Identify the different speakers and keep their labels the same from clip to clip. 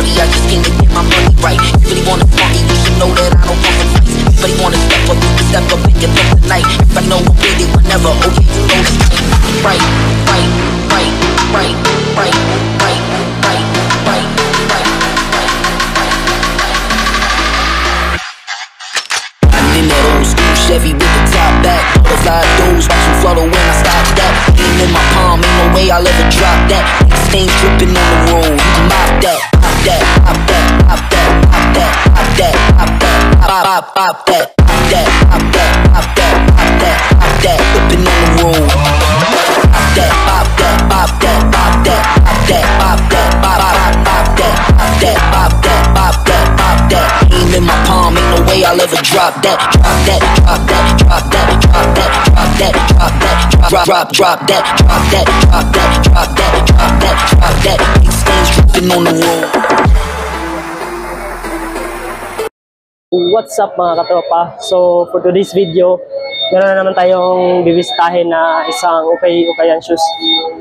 Speaker 1: party, I just came to get my money right. You really wanna party, you should know that I don't fuck with fights. You really wanna step up, you can step up and get up tonight. If I know I'm with it whenever, okay, you know it's right. Right, right, right, right, right, right, right, right, right, right. I'm in that old school Chevy with the top back. Butterfly doors, watch them flutter when I stop that. Aim in my palm, ain't no way I'll ever drop that. Stains dripping on the road, you can mop that, pop that, pop that, pop that, pop that, pop that, pop that, pop, pop that, pop that, pop that, pop that, pop that, pop that, dripping on the road. Pop that, pop that, pop that, pop that, pop that, pop that, pop, pop, pop that, pop that, pop that, pop that, pop that. Aim in my palm, ain't no way I'll ever drop that, drop that, drop that, drop that, drop that, drop that, drop that, drop that, drop that, drop that, drop that, drop that, drop that. Big stains dripping on the road.
Speaker 2: What's up mga katropa? So for today's video, meron na naman tayong bibisitahin na isang ukayan shoes.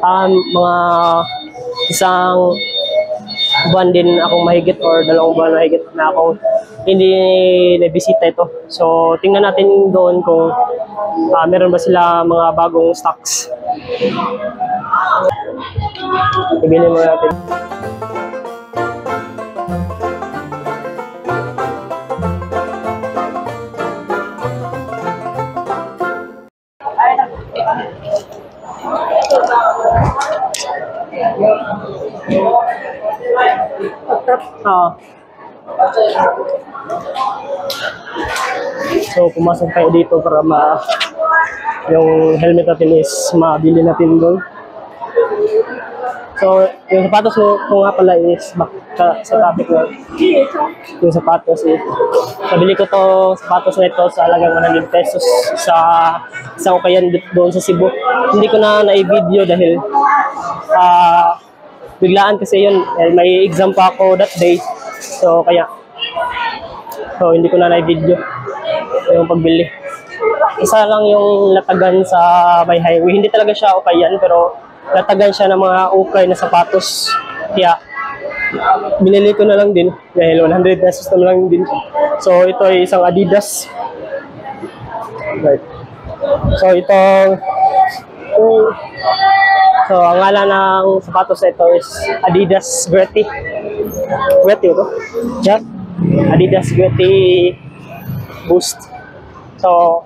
Speaker 2: Mga isang buwan din akong mahigit or 2 buwan mahigit na akong hindi nabisita ito. So tingnan natin doon kung meron ba sila mga bagong stocks. Ibili mo natin. So pumasok tayo dito para yung helmet natin is mabili natin doon. So yung sapatos ko nga pala is back sa topic na yung sapatos eh. Nabili ko to sapatos na ito sa halagang 100 pesos sa isang ukayan doon sa Cebu. Hindi ko na na-video dahil biglaan kasi yun, may exam pa ako that day. So hindi ko na na-video yung pagbili. Isa lang yung latagan sa may highway. Hindi talaga siya ukayan pero latagan siya ng mga ukay na sapatos. Kaya binili ko na lang din dahil 100 pesos na lang din. So ito ay isang Adidas. Right. So ang ngalan ng sapatos na ito is Adidas Gretty. Gretty ito? Jack? Adidas Gretty Boost. So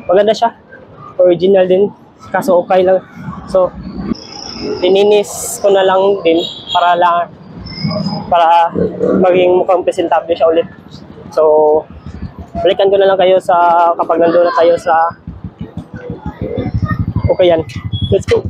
Speaker 2: maganda siya. Original din. Kaso okay lang. So dininis ko na lang din para maging mukhang presentable siya ulit. So balikan ko na lang kayo kapag nandun na tayo sa ukayan. Let's go!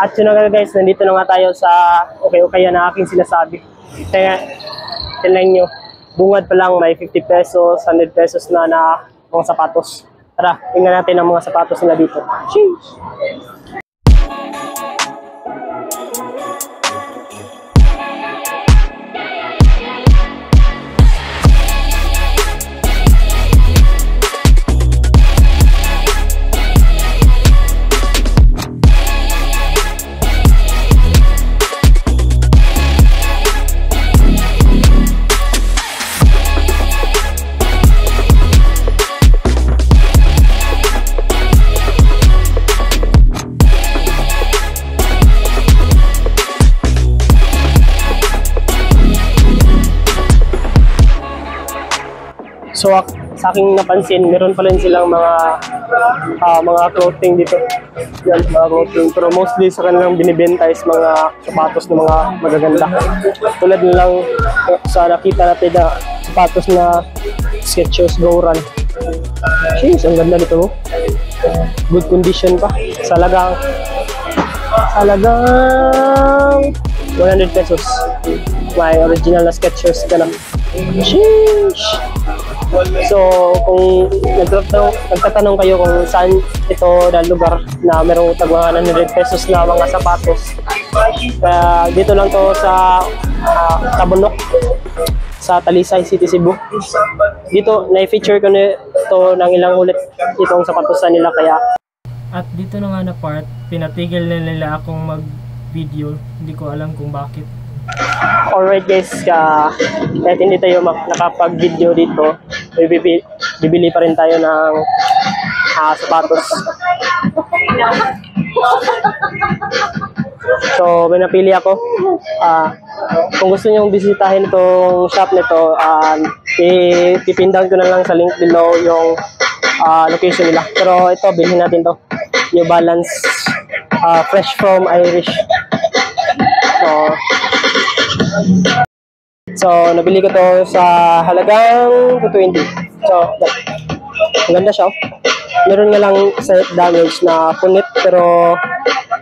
Speaker 2: At yun na nga guys, nandito na nga tayo sa ukayan na aking sinasabi. Kaya, tingnan nyo, bungad pa lang may 50 pesos, 100 pesos na mga sapatos. Tara, tingnan natin ang mga sapatos nila dito. Sheesh! So sa aking napansin, meron pa rin silang mga clothing dito. Yan, mga clothing. Pero mostly sa kanilang binibenta is mga sapatos na mga magaganda. Tulad na lang sa nakita natin na sapatos na Skechers Go Run. Jeez, ang ganda nito. Good condition pa. Salagang 100 pesos. May original na Skechers ka lang. Sheesh! So, kung nagtatanong kayo kung saan ito na lugar na merong tag 100 pesos na mga sapatos, dito lang to sa Tabunok, sa Talisay City, Cebu. Dito, na-feature ko na ito ng ilang ulit itong sapatosan nila kaya. At dito na nga na part, pinatigil na nila akong mag-video. Hindi ko alam kung bakit. Alright guys, kahit hindi tayo nakapag-video dito, bibili pa rin tayo ng sapatos. So, may napili ako. Kung gusto nyo bisitahin itong shop nito, ipipindown ko na lang sa link below yung location nila. Pero ito, bilhin natin to. New Balance Fresh from Irish. So, nabili ko to sa halagang 220. So, ang ganda siya. Meron nga lang slight damage na punit pero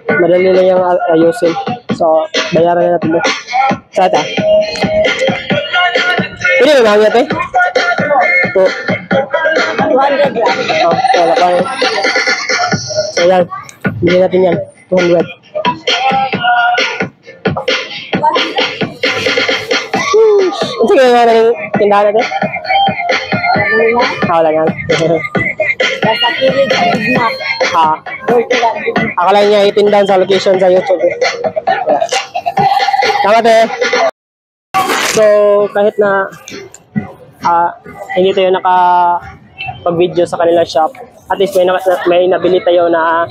Speaker 2: madali lang yung ayusin. So, bayaran na natin. Sa ata. Pwede ba namin natin? 200 lang. Oh, wala pa rin. So, yan. Bili natin yan. 200. Ano sige nga ng tindahan natin? Wala yan.
Speaker 3: Basta kilig sa gitna.
Speaker 2: Ako lang niya itindahan sa location sa YouTube. Salamat eh. So, kahit na hindi tayo nakapag-video sa kanila shop, at least may nabili tayo na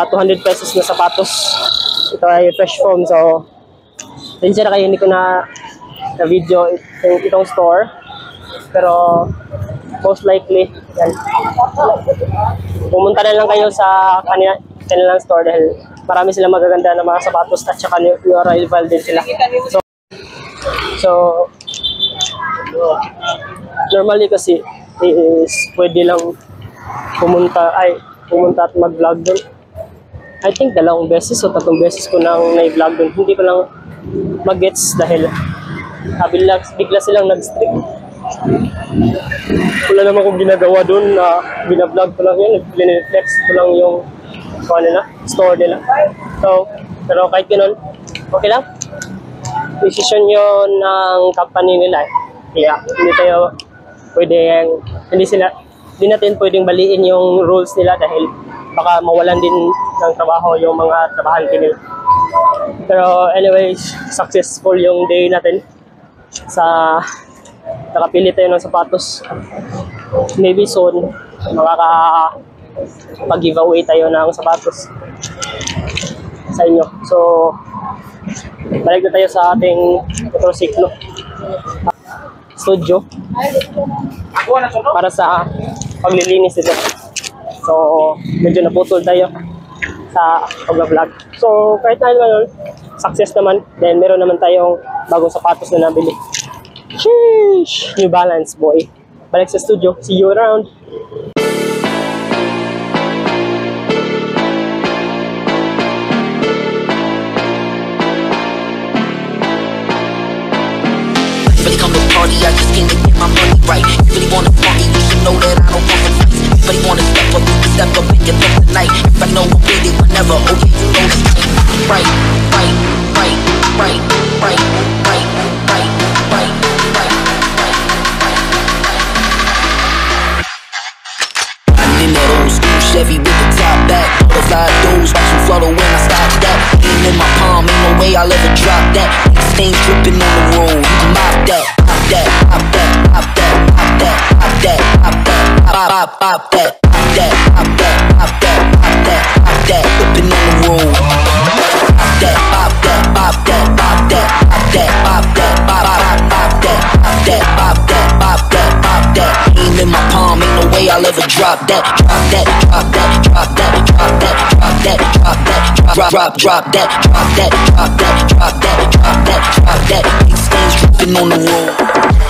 Speaker 2: 200 pesos na sapatos. Ito ay fresh foam. So, din siya na kayo hindi ko na video itong store. Pero most likely yan. Pumunta na lang kayo sa kanilang store dahil marami silang magaganda na mga sapatos at saka new arrival din sila. So normally kasi is pwede lang pumunta at mag-vlog doon. I think 2 beses o 3 beses ko nang na-vlog doon. Hindi ko lang mag-gets dahil bigla silang nag-strip. Wala naman akong ginagawa doon na binablog ko lang yun. Biniflex ko lang yung store nila. So, pero kahit ganoon, okay lang. Decision yun ng company nila. Kaya hindi natin pwedeng baliin yung rules nila dahil baka mawalan din ng trabaho yung mga trabahante nila. Pero anyways, successful yung day natin sa nakapili tayo ng sapatos. Maybe soon makaka-giveaway tayo ng sapatos sa inyo. So balik na tayo sa ating motorsiklo studio para sa paglilinis nito. So medyo naputol tayo sa pag-vlog. So kahit na yun, success naman. Then meron naman tayong bagong sapatos na nabili. Sheesh! New Balance, boy. Balik sa studio. See you around.
Speaker 1: Really come to party, I just came to get my money right. You really wanna party, you should know that I don't want to fight. Everybody wanna step up, you can step up and get up tonight. If I know I'm with it, whenever, okay, you know the time. Right, right, right, right, right, right, right, right, right. I'm in that old school Chevy with the top back. Butterfly doors, watch them flutter when I stop that. Aim in my palm, ain't no way I'll ever drop that. Stains dripping on the road, you can mop that, pop that, pop that, pop that, pop that, pop that, pop that, pop, pop that, pop that, pop that, pop that, pop that, pop that, dripping on the road. Pop that, pop that, pop that, pop that, pop that, pop that, pop, pop, pop that, pop that, pop that, pop that, pop that. Ain't never drop that. Drop that, drop that, drop that, drop that, drop that, drop that, drop that, drop that, drop that, drop that, drop that, drop that. Big stains dripping on the road.